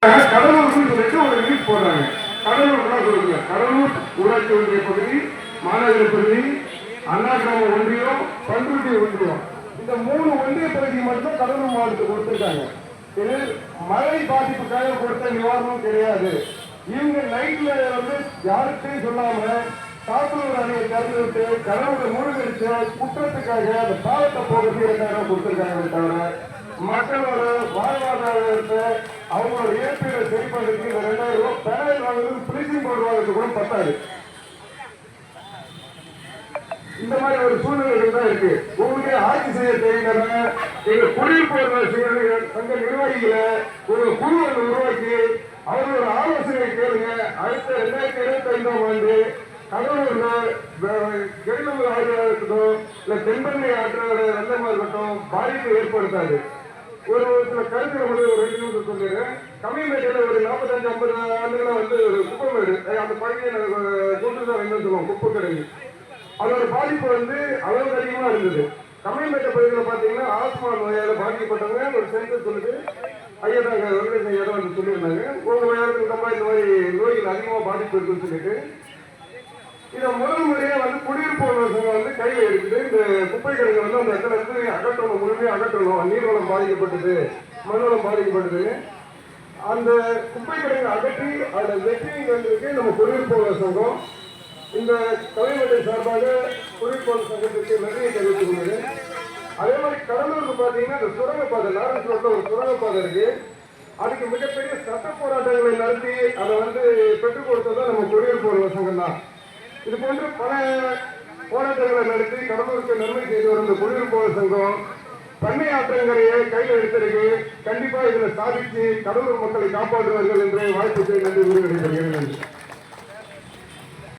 கடலூர்னு சொல்லிட்டு ஒரு நியூஸ் போடுறாங்க. கடலூர்லாம் சொல்லுங்க. கடலூர் ஊராட்சி ஒன்றிய பகுதி, மாநகர பகுதி, அண்ணா கிராம ஒன்றியம், பண்ருட்டி ஒன்றியம், இந்த 3 ஒன்றிய பகுதி மட்டும் கடலூர் மாவட்டத்துக்கு கொடுத்துருக்காங்க. இது மழை பாதிப்புக்காக கொடுத்த நிவாரணம் கிடையாது. இவங்க நைட்ல வந்து யாருக்கையும் சொல்லாம சாத்தூர் அணையை திறந்து விட்டு கடலூர் மூழ்கடிச்ச குற்றத்துக்காக அந்த பாலத்தை போகிறது 2000 கொடுத்துருக்காங்க. தவிர மக்களோட வாழ்வாதாரத்தை அவங்களோட இழப்பீடு சரி பண்றதுக்கு இந்த 2000 ரூபாய் பேனல் வாங்குறது பிளீசிங் போர்டு வாங்குறது கூட பத்தாது. இந்த மாதிரி ஒரு சூழ்நிலைகள் தான் இருக்கு. உங்களுடைய ஆட்சி செய்ய தெரிந்தவங்க எங்க குடியிருப்பு சங்க நிர்வாகிகளை ஒரு குழு உருவாக்கி அவர்களோட ஆலோசனை கேளுங்க. அடுத்த 2025ஆம் ஆண்டு கடலூர்ல கெடுதல் ஆறுதலா இருக்கட்டும், இல்ல தென்பெண்ணை ஆற்றோட வெள்ளமா இருக்கட்டும், பாதிப்பு ஏற்படுத்தாது. ஒரு சில கருத்துக்களை ஒரு 2 நிமிஷம் சொல்லிடுறேன். கம்மிமேட்டில் ஒரு 45-50 ஆண்டுகளை வந்து ஒரு குப்பமேடு அந்த பகுதியை கூட்டுதான் என்ன சொல்லுவோம், குப்பை கிடங்கு. அதோட பாதிப்பு வந்து அளவுக்கு அதிகமா இருந்தது. கம்மிமேட்டை பகுதியில் பார்த்தீங்கன்னா ஆஸ்மா நோயால பாதிக்கப்பட்டவங்க ஒரு சென்டர் சொல்லிட்டு ஐயா தாங்க வெங்கடேசன் ஐயா வந்து சொல்லியிருந்தாங்க. உங்க வயதுக்கு இந்த மாதிரி நோய்கள் அதிகமாக பாதிப்பு இருக்குன்னு சொல்லிட்டு இதை முதல் முறையா வந்து குடியிருப்பு சங்கம் வந்து கையில் இருக்குது. இந்த குப்பை கிடங்கு வந்து அந்த இடத்துல இருந்து அகற்றணும், முழுமையாக அகற்றணும். நீர்வளம் பாதிக்கப்பட்டது, மண்வளம் பாதிக்கப்பட்டது. அந்த குப்பை கிடங்கு அகற்றி அதை வெற்றி வந்திருக்கு நம்ம குடியிருப்பு சங்கம். இந்த தலைமுறை சார்பாக குடியிருப்பு சங்கத்துக்கு நன்றியை தெரிவித்துக் கொள்வது. அதே மாதிரி கடலூருக்கு பார்த்தீங்கன்னா இந்த சுரங்கப்பாதை லாரன்ஸ் ரோட்ல ஒரு சுரங்கப்பாதை இருக்கு. அதுக்கு மிகப்பெரிய சட்ட போராட்டங்களை நடத்தி அதை வந்து பெற்றுக் கொடுத்ததான் நம்ம குடியிருப்பு சங்கம் தான். இது போன்று பல போராட்டங்களை நடத்தி கடலூருக்கு நன்மை செய்து வரும் இந்த குடியிருப்பு சங்கம் பண்ணை ஆற்றங்கரையை கையில் எடுத்திருக்கு. கண்டிப்பா இதுல சாதிச்சு கடலூர் மக்களை காப்பாற்றுவார்கள் என்று வாழ்த்து நன்றி கூறி